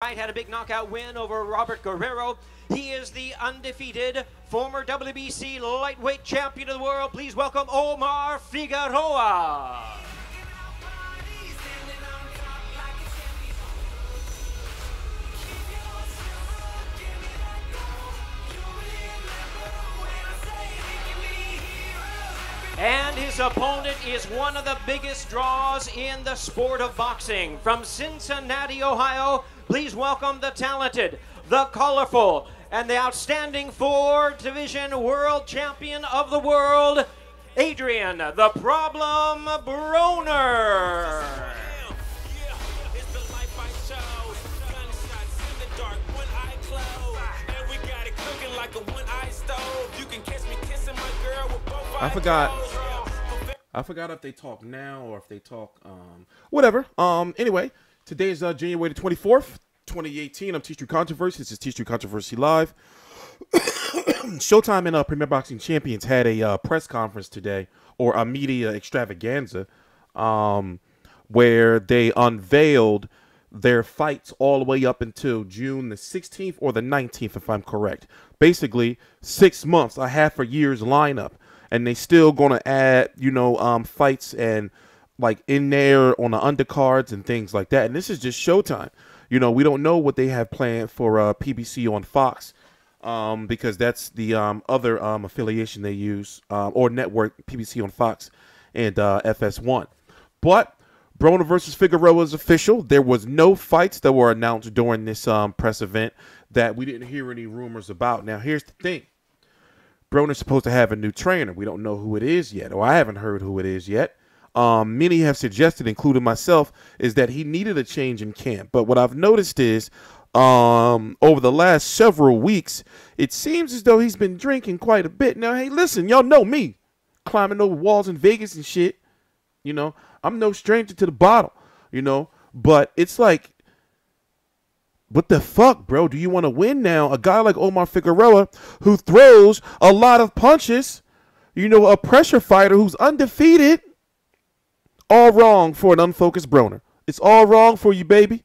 fight, had a big knockout win over Robert Guerrero. He is the undefeated former WBC lightweight champion of the world. Please welcome Omar Figueroa. And his opponent is one of the biggest draws in the sport of boxing. From Cincinnati, Ohio, please welcome the talented, the colorful, and the outstanding four-division world champion of the world, Adrien "The Problem" Broner. I forgot if they talk now or if they talk whatever. Anyway, today is January the 24th, 2018. I'm TstreeT Controversy. This is TstreeT Controversy Live. Showtime and Premier Boxing Champions had a press conference today, or a media extravaganza, where they unveiled their fights all the way up until June the 16th or the 19th, if I'm correct. Basically, 6 months, a half a year's lineup. And they still going to add, fights and like in there on the undercards and things like that. And this is just Showtime. We don't know what they have planned for PBC on Fox, because that's the other affiliation they use, or network, PBC on Fox and FS1. But Broner versus Figueroa is official. There was no fights that were announced during this press event that we didn't hear any rumors about. Now, here's the thing. Broner's supposed to have a new trainer. We don't know who it is yet, or I haven't heard who it is yet. Many have suggested, including myself, is that he needed a change in camp. But what I've noticed is, over the last several weeks, it seems as though he's been drinking quite a bit. Now, hey, listen, y'all know me, climbing over walls in Vegas and shit. I'm no stranger to the bottle, But it's like, what the fuck, bro? Do you want to win now? A guy like Omar Figueroa, who throws a lot of punches, a pressure fighter who's undefeated. All wrong for an unfocused Broner. It's all wrong for you, baby.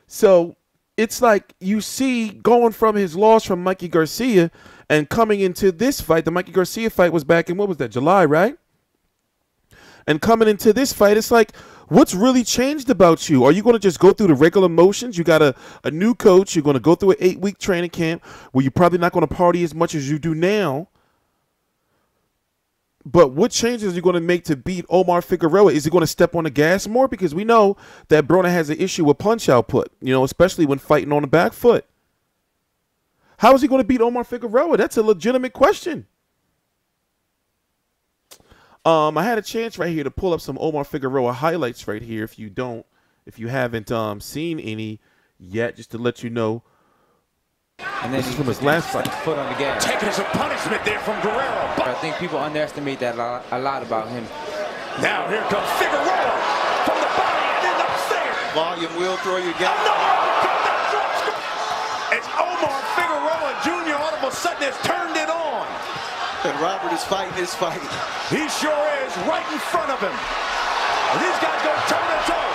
So it's like you see going from his loss from Mikey Garcia and coming into this fight. The Mikey Garcia fight was back in, what was that, July, right? And coming into this fight, it's like, what's really changed about you? Are you going to just go through the regular motions? You got a new coach. You're going to go through an 8-week training camp where you're probably not going to party as much as you do now. But what changes are you going to make to beat Omar Figueroa? Is he going to step on the gas more? Because we know that Broner has an issue with punch output, especially when fighting on the back foot. How is he going to beat Omar Figueroa? That's a legitimate question. I had a chance right here to pull up some Omar Figueroa highlights right here. If you haven't seen any yet, just to let you know. And then this is from his last fight. Foot on the gas. Taken as a punishment there from Guerrero. I think people underestimate that a lot about him. Now here comes Figueroa from the body and then upstairs. Volume will throw you down. It's Omar Figueroa Jr. all of a sudden has turned it on. And Robert is fighting his fight. He sure is, right in front of him. These guys go toe to toe.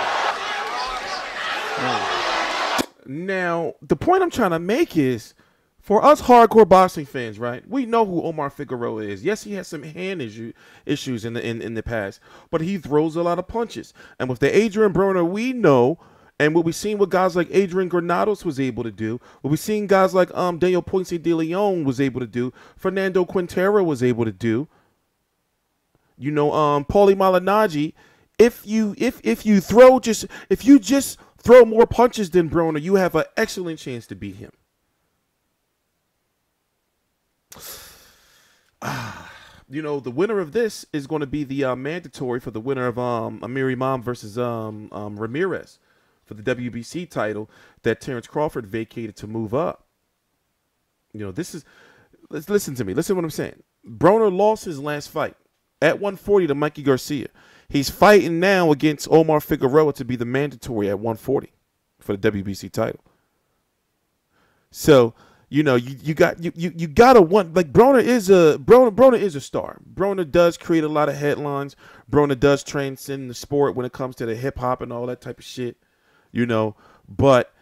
Now, the point I'm trying to make is, for us hardcore boxing fans, right? We know who Omar Figueroa is. Yes, he has some hand issues in the past, but he throws a lot of punches. And with the Adrien Broner we know, and what we've seen what guys like Adrian Granados was able to do, what we've seen guys like Daniel Ponce de Leon was able to do, Fernando Quintero was able to do, Paulie Malignaggi. If you just throw more punches than Broner, you have an excellent chance to beat him. The winner of this is going to be the mandatory for the winner of Amir Imam versus Ramirez for the WBC title that Terrence Crawford vacated to move up. Listen to me. Listen to what I'm saying. Broner lost his last fight at 140 to Mikey Garcia. He's fighting now against Omar Figueroa to be the mandatory at 140 for the WBC title. So, you gotta want, like, Broner is a star. Broner does create a lot of headlines. Broner does transcend the sport when it comes to the hip hop and all that type of shit. you know. But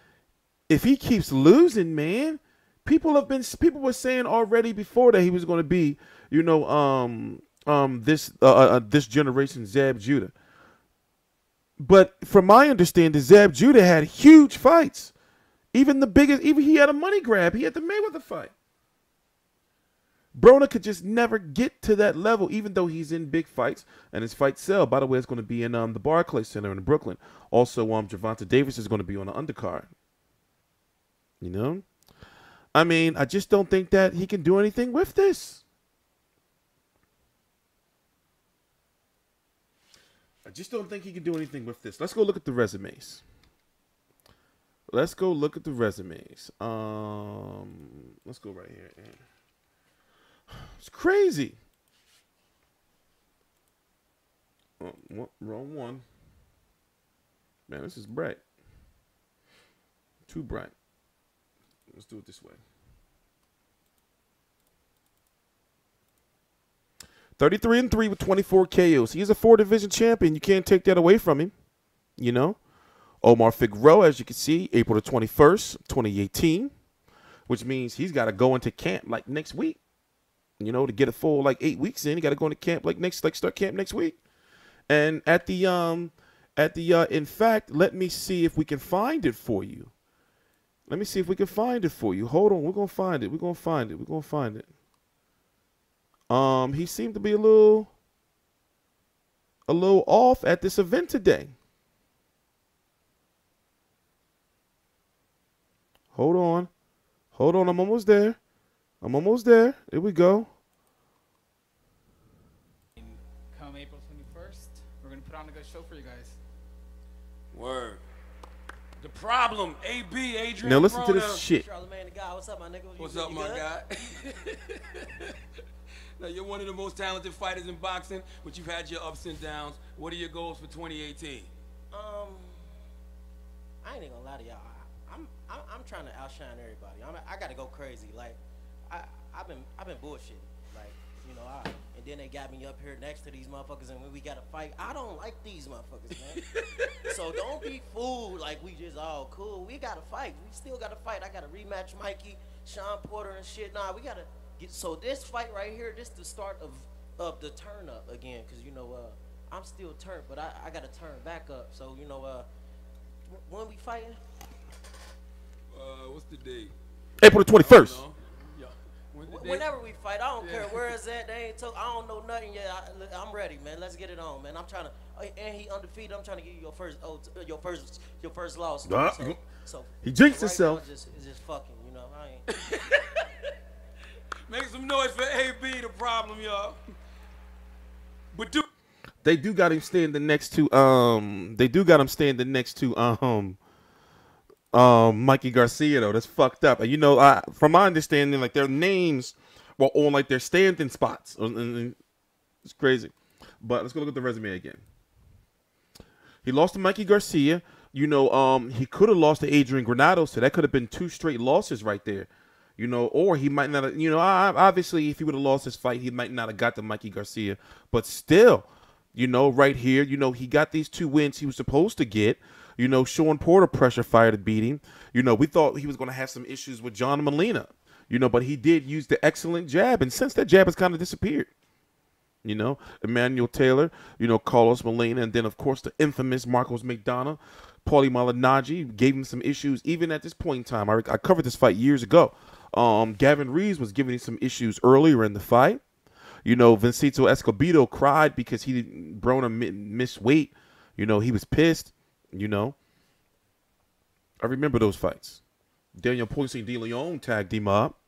if he keeps losing, man, people were saying already before that he was going to be, you know, this generation Zab Judah. But from my understanding, Zab Judah had huge fights. Even he had a money grab. He had the Mayweather fight. Broner could just never get to that level, even though he's in big fights. And his fight sell, by the way, it's going to be in the Barclays Center in Brooklyn. Also, Gervonta Davis is going to be on the undercard. You know? I mean, I just don't think that he can do anything with this. I just don't think he can do anything with this. Let's go look at the resumes. Let's go look at the resumes. Let's go right here. It's crazy. Oh, wrong one. Man, this is bright. Too bright. Let's do it this way. 33-3 with 24 KOs. He's a 4-division champion. You can't take that away from him. You know? Omar Figueroa, as you can see, April the 21st, 2018. Which means he's got to go into camp like next week. You know, to get a full like 8 weeks in, you got to go into camp start camp next week. And in fact, let me see if we can find it for you. Let me see if we can find it for you. Hold on, we're gonna find it. We're gonna find it. He seemed to be a little off at this event today. Hold on, I'm almost there. Here we go. Come April 21st, we're going to put on a good show for you guys. Word. The problem, AB, Adrien Now listen Broner. to this shit. Charlamagne the guy, what's up, my nigga? What's up, my guy? Now, you're one of the most talented fighters in boxing, but you've had your ups and downs. What are your goals for 2018? I ain't even gonna lie to y'all. I'm trying to outshine everybody. I gotta go crazy. Like, I've been bullshitting. Like, you know, and then they got me up here next to these motherfuckers, and when we gotta fight, I don't like these motherfuckers, man. So don't be fooled like we just all cool. We gotta fight. We still gotta fight. I gotta rematch Mikey, Sean Porter, and shit. Nah, we gotta get. So this fight right here, this the start of the turn up again, cause you know I'm still turned, but I gotta turn back up. So you know when we fighting. What's the date? April the 21st. Whenever we fight, I don't care where it's at. They ain't I don't know nothing yet. I'm ready, man. Let's get it on, man. I'm trying to. And he undefeated. I'm trying to give you your first loss. So he jinxed right himself. Now, it's just fucking, you know. I ain't. Make some noise for AB, the problem, y'all. But they do got him staying the next to Mikey Garcia though. That's fucked up. And you know, from my understanding, like their names were on like their standing spots. And it's crazy. But let's go look at the resume again. He lost to Mikey Garcia. You know, he could have lost to Adrien Broner, so that could have been 2 straight losses right there. You know, or he might not have, you know, obviously if he would have lost his fight, he might not have got the Mikey Garcia. But still, you know, right here, you know, he got these 2 wins he was supposed to get. You know, Sean Porter pressure fire to beat him. You know, we thought he was going to have some issues with John Molina. You know, but he did use the excellent jab. And since that jab has kind of disappeared. You know, Emmanuel Taylor, you know, Carlos Molina, and then, of course, the infamous Marcos McDonough. Paulie Malignaggi gave him some issues even at this point in time. I covered this fight years ago. Gavin Reeves was giving him some issues earlier in the fight. You know, Vincito Escobedo cried because Broner missed weight. You know, he was pissed. You know, I remember those fights. Daniel Ponce de Leon tagged him up.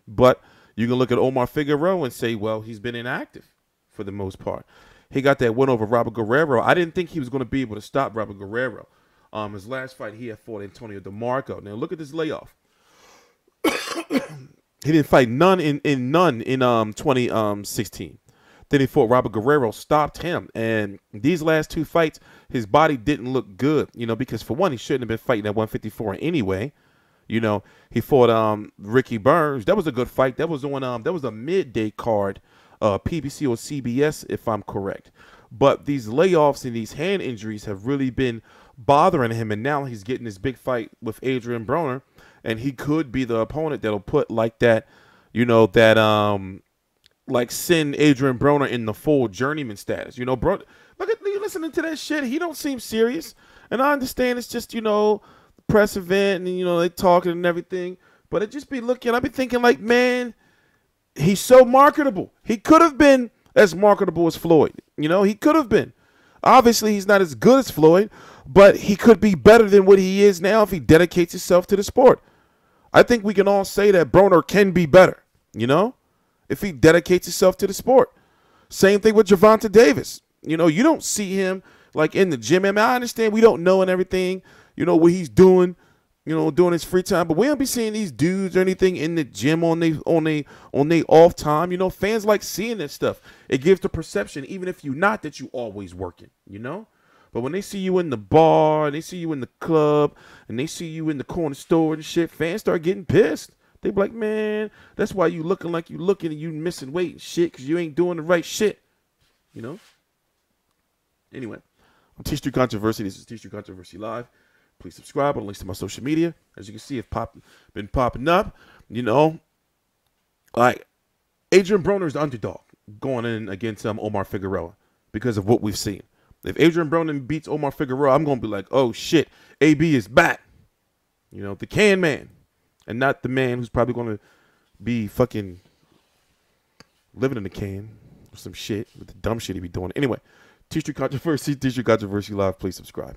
But you can look at Omar Figueroa and say, well, he's been inactive for the most part. He got that win over Robert Guerrero. I didn't think he was going to be able to stop Robert Guerrero. His last fight, he had fought Antonio DeMarco. Now, look at this layoff. He didn't fight none in 2016. Then he fought Robert Guerrero, stopped him. And these last 2 fights, his body didn't look good, you know, because for one, he shouldn't have been fighting at 154 anyway. You know, he fought Ricky Burns. That was a good fight. That was on that was a midday card, PBC or CBS, if I'm correct. But these layoffs and these hand injuries have really been bothering him, and now he's getting this big fight with Adrien Broner, and he could be the opponent that'll put like that, you know, that like send Adrien Broner in the full journeyman status. You know, bro, look at you listening to that shit. He don't seem serious, and I understand it's just, you know, press event and, you know, they talking and everything, but it just be looking. I be thinking like, man, he's so marketable. He could have been as marketable as Floyd. You know, he could have been. Obviously, he's not as good as Floyd, but he could be better than what he is now if he dedicates himself to the sport. I think we can all say that Broner can be better, you know, if he dedicates himself to the sport. Same thing with Gervonta Davis. You know, you don't see him like in the gym. I mean, I understand we don't know and everything, you know, what he's doing, you know, during his free time, but we don't be seeing these dudes or anything in the gym on they off time. You know, fans like seeing that stuff. It gives the perception, even if you're not, that you always working, you know. But when they see you in the bar, and they see you in the club, and they see you in the corner store and shit, fans start getting pissed. They be like, man, that's why you looking like you looking and you missing weight and shit because you ain't doing the right shit, you know. Anyway, I'm TstreeT Controversy. This is TstreeT Controversy Live. Please subscribe. I'll links to my social media. As you can see, it's been popping up. You know, like Adrien Broner is the underdog going in against Omar Figueroa because of what we've seen. If Adrien Broner beats Omar Figueroa, I'm going to be like, oh, shit, AB is back. You know, the can man. And not the man who's probably going to be fucking living in a can or some shit with the dumb shit he be doing. Anyway, TstreeT Controversy, TstreeT Controversy Live. Please subscribe.